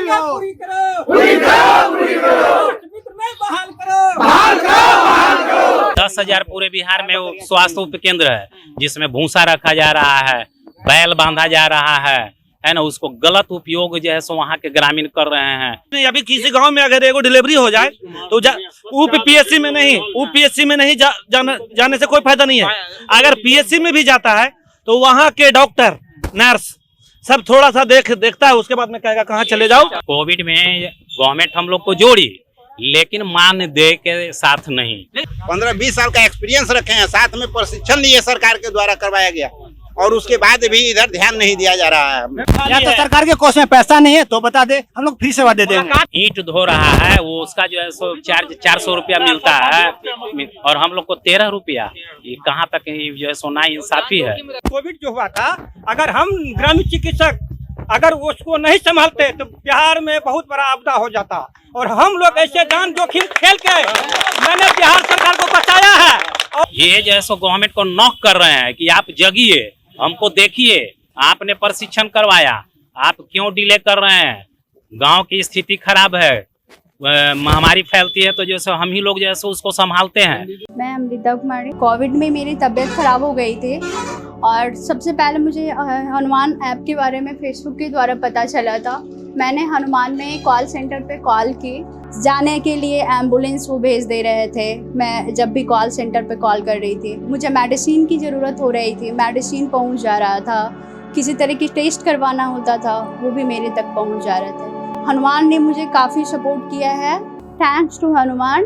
पूरी करो, पूरी करो, पूरी करो, में बहाल करो, बहाल करो, बहाल करो। 10,000 पूरे बिहार में वो स्वास्थ्य उप केंद्र है जिसमें भूसा रखा जा रहा है, बैल बांधा जा रहा है ना। उसको गलत उपयोग जो है सो वहाँ के ग्रामीण कर रहे हैं। अभी किसी गांव में अगर एगो डिलीवरी हो जाए तो पीएससी में नहीं जाने से कोई फायदा नहीं है। अगर पीएससी में भी जाता है तो वहाँ के डॉक्टर नर्स सब थोड़ा सा देखता है, उसके बाद में कहेगा कहाँ चले जाओ। कोविड में गवर्नमेंट हम लोग को जोड़ी लेकिन मानदेय के साथ नहीं। 15-20 साल का एक्सपीरियंस रखे हैं, साथ में प्रशिक्षण लिए सरकार के द्वारा करवाया गया और उसके बाद भी इधर ध्यान नहीं दिया जा रहा है। या तो सरकार के कोष में पैसा नहीं है तो बता दे, हम लोग फ्री सेवा दे देंगे। ईंट धो रहा है वो उसका जो है सो चार्ज 400 रुपया मिलता है और हम लोग को 13 रुपया। ये कहाँ तक जो है सो ना इंसाफी है। कोविड जो हुआ था, अगर हम ग्रामीण चिकित्सक अगर उसको नहीं संभालते तो बिहार में बहुत बड़ा आपदा हो जाता और हम लोग ऐसे जान जोखिम खेल के मैंने बिहार सरकार को बचाया है। और ये जो है सो गवर्नमेंट को नॉक कर रहे हैं कि आप जगिए, हमको देखिए, आपने प्रशिक्षण करवाया, आप क्यों डिले कर रहे हैं। गांव की स्थिति खराब है, महामारी फैलती है तो जैसे हम ही लोग जैसे उसको संभालते हैं। मैं अमृता कुमारी। कोविड में मेरी तबीयत खराब हो गई थी और सबसे पहले मुझे हनुमान ऐप के बारे में फेसबुक के द्वारा पता चला था। मैंने हनुमान में कॉल सेंटर पे कॉल की, जाने के लिए एम्बुलेंस वो भेज दे रहे थे। मैं जब भी कॉल सेंटर पे कॉल कर रही थी, मुझे मेडिसिन की ज़रूरत हो रही थी, मेडिसिन पहुंच जा रहा था। किसी तरह की टेस्ट करवाना होता था वो भी मेरे तक पहुंच जा रहे थे। हनुमान ने मुझे काफ़ी सपोर्ट किया है। Thanks to Hanuman.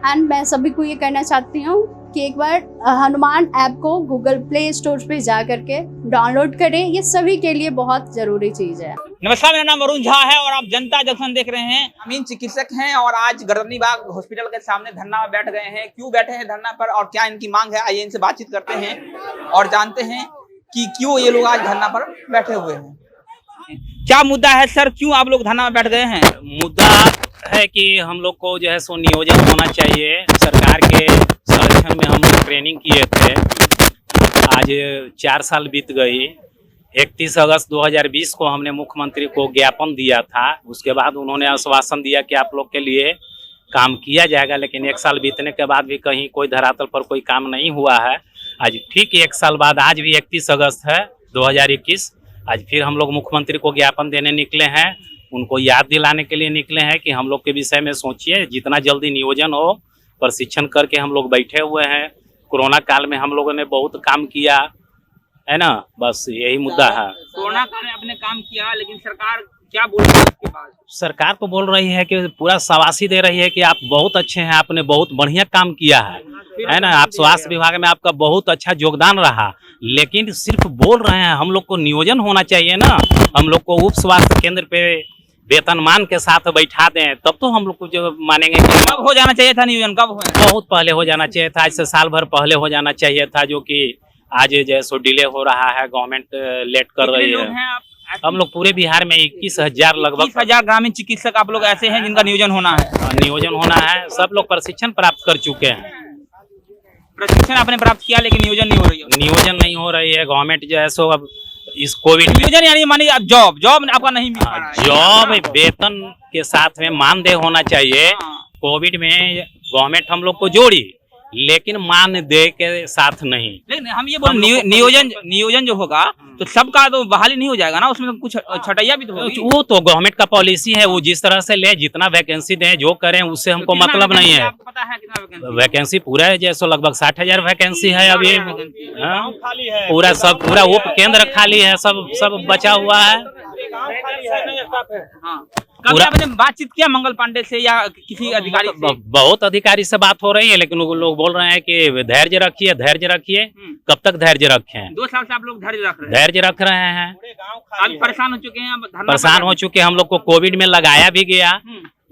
एंड मैं सभी को ये कहना चाहती हूँ कि एक बार हनुमान ऐप को गूगल प्ले स्टोर पे जा करके डाउनलोड करें, ये सभी के लिए बहुत ज़रूरी चीज़ है। नमस्कार, मेरा नाम वरुण झा है और आप जनता जंक्शन देख रहे हैं। ग्रामीण चिकित्सक हैं और आज गर्दनीबाग हॉस्पिटल के सामने धरना में बैठ गए हैं। क्यों बैठे हैं धरना पर और क्या इनकी मांग है, आइए इनसे बातचीत करते हैं और जानते हैं कि क्यों ये लोग आज धरना पर बैठे हुए हैं। क्या मुद्दा है सर, क्यों आप लोग धरना में बैठ गए हैं? मुद्दा है कि हम लोग को जो है सो नियोजन होना चाहिए। सरकार के संरक्षण में हम लोग ट्रेनिंग किए थे, आज 4 साल बीत गई। 31 अगस्त 2020 को हमने मुख्यमंत्री को ज्ञापन दिया था। उसके बाद उन्होंने आश्वासन दिया कि आप लोग के लिए काम किया जाएगा, लेकिन 1 साल बीतने के बाद भी कहीं कोई धरातल पर कोई काम नहीं हुआ है। आज ठीक 1 साल बाद, आज भी 31 अगस्त है 2021, आज फिर हम लोग मुख्यमंत्री को ज्ञापन देने निकले हैं। उनको याद दिलाने के लिए निकले हैं कि हम लोग के विषय में सोचिए, जितना जल्दी नियोजन हो। प्रशिक्षण करके हम लोग बैठे हुए हैं। कोरोना काल में हम लोगों ने बहुत काम किया है ना, बस यही मुद्दा है। कोरोना काल में आपने काम किया, लेकिन सरकार क्या बोल रही है इसके बाद? सरकार तो बोल रही है कि पूरा शाबाशी दे रही है कि आप बहुत अच्छे हैं, आपने बहुत बढ़िया काम किया है ना। आप स्वास्थ्य विभाग में आपका बहुत अच्छा योगदान रहा, लेकिन सिर्फ बोल रहे हैं। हम लोग को नियोजन होना चाहिए ना। हम लोग को उप स्वास्थ्य केंद्र पे वेतनमान के साथ बैठा दें, तब तो हम लोग को जो मानेंगे कि कब हो जाना चाहिए था नियोजन, कब हो? बहुत पहले हो जाना चाहिए था, आज से साल भर पहले हो जाना चाहिए था, जो कि आज जैसो डिले हो रहा है। गवर्नमेंट लेट कर रही है। हम लोग पूरे बिहार में 21,000 लगभग 21,000 ग्रामीण चिकित्सक आप लोग ऐसे हैं जिनका नियोजन होना है। नियोजन होना है। सब लोग प्रशिक्षण प्राप्त कर चुके हैं। प्रशिक्षण आपने प्राप्त किया, लेकिन नियोजन नहीं हो रही है। नियोजन नहीं हो रही है। गवर्नमेंट जो है सो अब इस कोविड नियोजन यानी मानिए जॉब आपका नहीं मिल पा रहा है। जॉब वेतन के साथ में मानदेय होना चाहिए। कोविड में गवर्नमेंट हम लोग को जोड़ी लेकिन मानदेय के साथ नहीं। लेकिन हम ये बोल नियोजन जो होगा तो सबका तो बहाली नहीं हो जाएगा ना, उसमें कुछ छटैया भी तो होगी। वो तो गवर्नमेंट का पॉलिसी है, वो जिस तरह से ले, जितना वैकेंसी दें, जो करें, उससे हमको मतलब नहीं है। आपको पता है कितना वैकेंसी पूरा है जैसो लगभग 60,000 वैकेंसी है अभी। पूरा उप केंद्र खाली है, सब बचा हुआ है। कभी आपने बातचीत किया मंगल पांडे से या किसी अधिकारी से? बहुत अधिकारी से बात हो रही है, लेकिन वो लोग बोल रहे हैं कि धैर्य रखिए। कब तक धैर्य रखें? 2 साल से आप लोग धैर्य रख रहे हैं। आप परेशान हो चुके हैं, परेशान हो चुके हैं। हम लोग को कोविड में लगाया भी गया,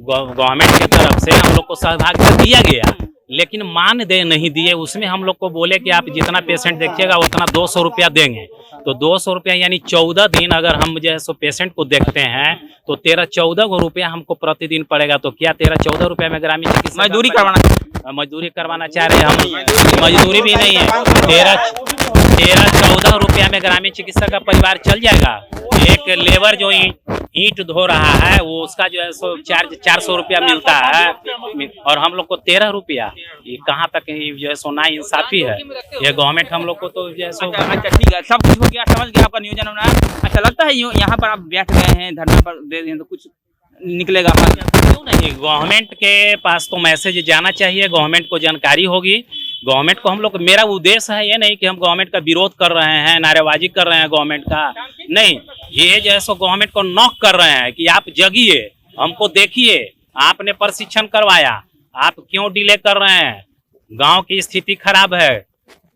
गवर्नमेंट की तरफ से हम लोग को सहभागिता दिया गया, लेकिन मानदेय नहीं दिए। उसमें हम लोग को बोले कि आप जितना पेशेंट देखिएगा उतना 200 रुपया देंगे। तो 200 रुपया यानी 14 दिन अगर हम जो है सो पेशेंट को देखते हैं तो 13-14 रुपया हमको प्रतिदिन पड़ेगा। तो क्या 13-14 रुपया में ग्रामीण चिकित्सा मजदूरी करवाना चाह रहे हैं हम? मजदूरी भी नहीं है। 13-14 रुपया में ग्रामीण चिकित्सक का परिवार चल जाएगा। एक लेबर जो ईंट धो रहा है वो उसका जो है सो 400 रुपया मिलता है और हम लोग को 13 रुपया। ये कहाँ तक जो है सो ना इंसाफी है। ये गवर्नमेंट हम लोग को तो जो है सो अच्छा ठीक है, सब कुछ हो गया, समझ गया आपका नियोजन होना है। अच्छा लगता है यहाँ पर आप बैठ गए हैं धरना पर दे दें तो कुछ निकलेगा हमारे? क्यों नहीं, गवर्नमेंट के पास तो मैसेज जाना चाहिए, गवर्नमेंट को जानकारी होगी। गवर्नमेंट को हम लोग, मेरा उद्देश्य है ये नहीं कि हम गवर्नमेंट का विरोध कर रहे हैं, नारेबाजी कर रहे हैं गवर्नमेंट का, नहीं, ये जो है सो गवर्नमेंट को नॉक कर रहे हैं कि आप जगिए, हमको देखिए, आपने प्रशिक्षण करवाया, आप क्यों डिले कर रहे हैं? गांव की स्थिति खराब है,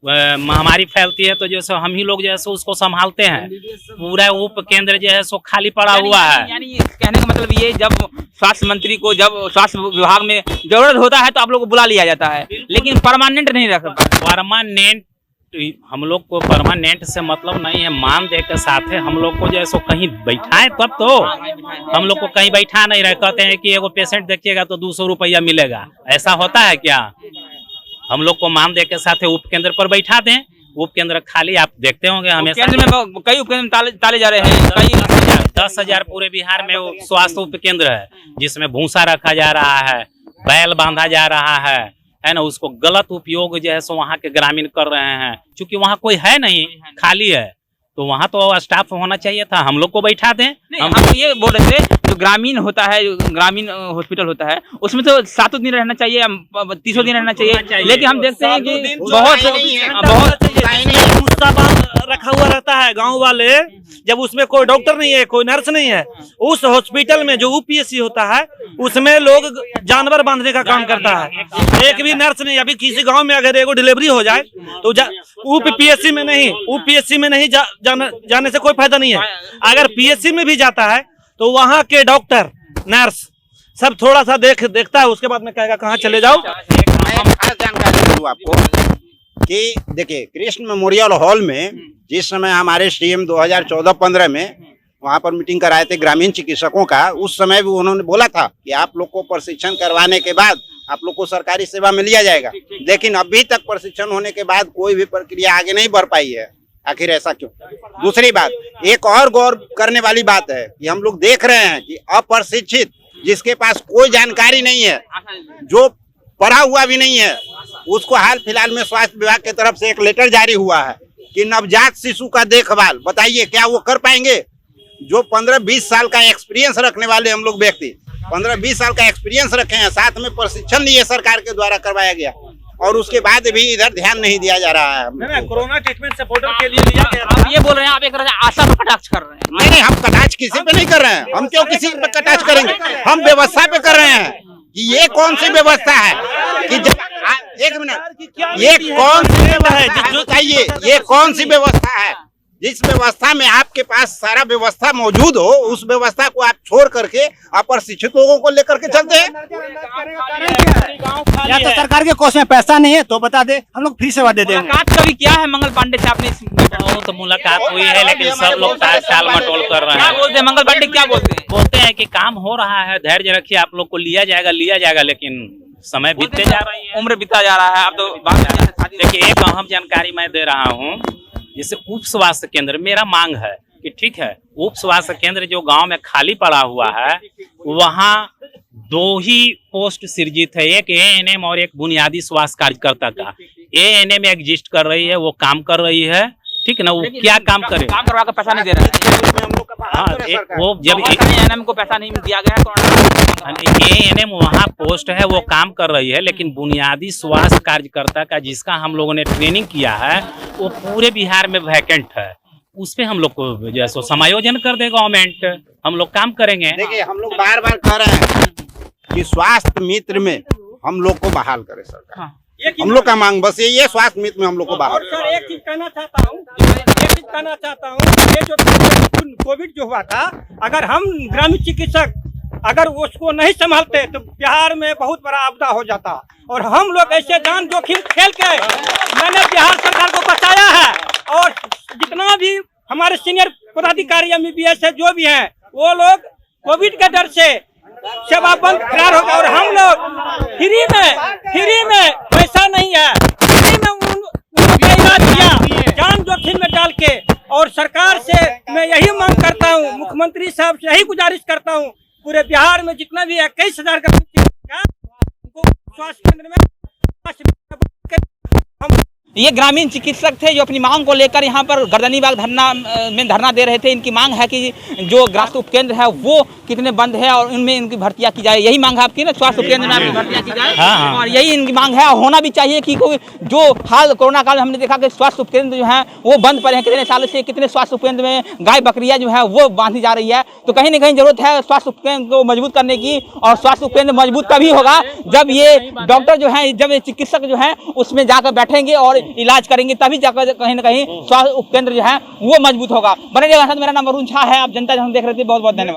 महामारी फैलती है तो जो है हम ही लोग जो है सो उसको संभालते हैं। पूरा उप केंद्र जो है सो खाली पड़ा हुआ है। यानी कहने का मतलब ये, जब स्वास्थ्य मंत्री को, जब स्वास्थ्य विभाग में जरूरत होता है तो आप लोग को बुला लिया जाता है, लेकिन परमानेंट नहीं रख सकता। परमानेंट हम लोग को परमानेंट से मतलब नहीं है, मानदेय के साथ है। हम लोग को जो है सो कहीं बैठाएं तब तो, हम लोग को कहीं बैठा नहीं रहे। कहते हैं कि एगो पेशेंट देखिएगा तो 200 रुपया मिलेगा, ऐसा होता है क्या? हम लोग को मानदेय के साथ उप केंद्र पर बैठा दें। उप केंद्र खाली आप देखते होंगे हमेशा केंद्र में कई उपकेंद्र ताले जा रहे हैं। 10,000 पूरे बिहार में वो स्वास्थ्य उप केंद्र है जिसमें भूसा रखा जा रहा है, बैल बांधा जा रहा है ना। उसको गलत उपयोग जो है सो वहाँ के ग्रामीण कर रहे हैं, क्योंकि वहाँ कोई है नहीं, खाली है, तो वहाँ तो स्टाफ होना चाहिए था। हम लोग को बैठा दें। हम ये बोल रहे थे, जो ग्रामीण होता है, जो ग्रामीण हॉस्पिटल होता है, उसमें तो 7 दिन रहना चाहिए, 30 दिन रहना चाहिए, लेकिन हम देखते हैं कि बहुत रखा हुआ रहता है। गांव वाले जब उसमें कोई डॉक्टर नहीं है, कोई नर्स नहीं है, उस हॉस्पिटल में जो यूपीएससी होता है उसमें लोग जानवर बांधने का काम करता है। एक भी नर्स नहीं। अभी किसी गांव में अगर एगो डिलीवरी हो जाए तो यूपीएससी में नहीं जाने से कोई फायदा नहीं है। अगर पीएससी में भी जाता है तो वहाँ के डॉक्टर नर्स सब थोड़ा सा देखता है, उसके बाद में कहेगा कहाँ चले जाओ। मैं खास जानकारी दूं आपको कि देखिए, कृष्ण मेमोरियल हॉल में जिस समय हमारे सीएम 2014-15 में वहाँ पर मीटिंग कराए थे ग्रामीण चिकित्सकों का, उस समय भी उन्होंने बोला था कि आप लोग को प्रशिक्षण करवाने के बाद आप लोग को सरकारी सेवा में लिया जाएगा, लेकिन अभी तक प्रशिक्षण होने के बाद कोई भी प्रक्रिया आगे नहीं बढ़ पाई है। आखिर ऐसा क्यों? दूसरी बात, एक और गौर करने वाली बात है कि हम लोग देख रहे हैं कि अप्रशिक्षित, जिसके पास कोई जानकारी नहीं है, जो पढ़ा हुआ भी नहीं है, उसको हाल फिलहाल में स्वास्थ्य विभाग की तरफ से एक लेटर जारी हुआ है कि नवजात शिशु का देखभाल, बताइए क्या वो कर पाएंगे? जो 15-20 साल का एक्सपीरियंस रखने वाले हम लोग व्यक्ति 15-20 साल का एक्सपीरियंस रखे हैं, साथ में प्रशिक्षण लिए सरकार के द्वारा करवाया गया, और उसके बाद भी इधर ध्यान नहीं दिया जा रहा है। कोरोना ट्रीटमेंट सपोर्टर के लिए लिया गया। आप ये बोल रहे हैं, आप एक आशा पर कटाक्ष कर रहे हैं। नहीं, हम कटाक्ष किसी पे नहीं कर रहे हैं। हम क्यों किसी पे कटाक्ष करेंगे? हम व्यवस्था पे कर रहे हैं कि ये कौन सी व्यवस्था है कि जब एक मिनट, ये कौन सी व्यवस्था है? बताइए, ये कौन सी व्यवस्था है जिस व्यवस्था में आपके पास सारा व्यवस्था मौजूद हो, उस व्यवस्था को आप छोड़ करके अप्रशिक्षित लोगों को लेकर के चलते हैं? या तो सरकार के कोष में पैसा नहीं है तो बता दे, हम लोग फ्री सेवा दे देंगे। मुलाकात कभी क्या है मंगल पांडे से आपने? तो मुलाकात हुई है, लेकिन सब लोग टाल मटोल कर रहे क्या हैं। बोलते हैं मंगल पांडे, क्या बोलते हैं? बोलते हैं कि काम हो रहा है, धैर्य रखिए, आप लोग को लिया जाएगा, लेकिन समय बीतते जा रही है, उम्र बीता जा रहा है। अब तो देखिए, एक अहम जानकारी मैं दे रहा हूँ। जैसे उप स्वास्थ्य केंद्र, मेरा मांग है कि ठीक है, उप स्वास्थ्य केंद्र जो गांव में खाली पड़ा हुआ है, वहाँ 2 ही पोस्ट सृजित है, एक एएनएम और एक बुनियादी स्वास्थ्य कार्यकर्ता का। एएनएम एग्जिस्ट कर रही है, वो काम कर रही है, ठीक है ना। वो क्या काम करे? काम करवा कर पैसा नहीं दे रहा है। हाँ, वो जब एएनएम को पैसा नहीं दिया गया है तो एएनएम वहाँ पोस्ट है, वो काम कर रही है, लेकिन बुनियादी स्वास्थ्य कार्यकर्ता का जिसका हम लोगों ने ट्रेनिंग किया है, वो पूरे बिहार में वैकेंट है। उस पे हम लोग को जैसे समायोजन कर दे गवर्नमेंट, हम लोग काम करेंगे। देखिए, हम लोग बार-बार कह रहे हैं कि स्वास्थ्य मित्र में हम लोग को बहाल करे सरकार। हम लोग का मांग बस यही है, स्वास्थ्य मित्र में हम लोग को बहाल। और सर एक चीज कहना चाहता हूँ, ये जो कोविड जो हुआ था, अगर हम ग्रामीण चिकित्सक अगर उसको नहीं संभालते तो बिहार में बहुत बड़ा आपदा हो जाता। और हम लोग ऐसे जान जोखिम खेल के मैंने बिहार सरकार को बचाया है, और जितना भी हमारे सीनियर पदाधिकारी एमबीबीएस है, जो भी हैं, वो लोग कोविड के डर से सेवा बंद करार हो गया, और हम लोग फ्री में पैसा नहीं है, फ्री में उनका इलाज किया, जान जोखिम पॉलिथीन में डाल के। और सरकार से मैं यही मांग करता हूँ, मुख्यमंत्री साहब से यही गुजारिश करता हूँ, पूरे बिहार में जितना भी 21,000 का उनको स्वास्थ्य केंद्र में ये ग्रामीण चिकित्सक थे जो अपनी मांग को लेकर यहाँ पर गर्दनीबाग धरना दे रहे थे। इनकी मांग है कि जो स्वास्थ्य उपकेंद्र है वो कितने बंद है और उनमें इनकी भर्तियां की जाए। यही मांग है आपकी ना, स्वास्थ्य उपकेंद्र में आपकी भर्तियां की जाए। और यही इनकी मांग है, होना भी चाहिए कि जो हाल कोरोना काल में हमने देखा कि स्वास्थ्य उपकेंद्र जो है वो बंद पड़े हैं। कितने सालों से कितने स्वास्थ्य उपकेंद्र में गाय बकरियां जो है वो बांधी जा रही है। तो कहीं ना कहीं जरूरत है स्वास्थ्य उपकेंद्र को मजबूत करने की। और स्वास्थ्य उपकेंद्र मजबूत तभी होगा जब ये डॉक्टर जो है, जब ये चिकित्सक जो है उसमें जाकर बैठेंगे और इलाज करेंगे, तभी जाकर कहीं ना कहीं स्वास्थ्य उपकेंद्र जो है वो मजबूत होगा। बने रहिएगा साथ, मेरा नाम वरुण झा है, आप जनता जन देख रहे थे। बहुत बहुत धन्यवाद।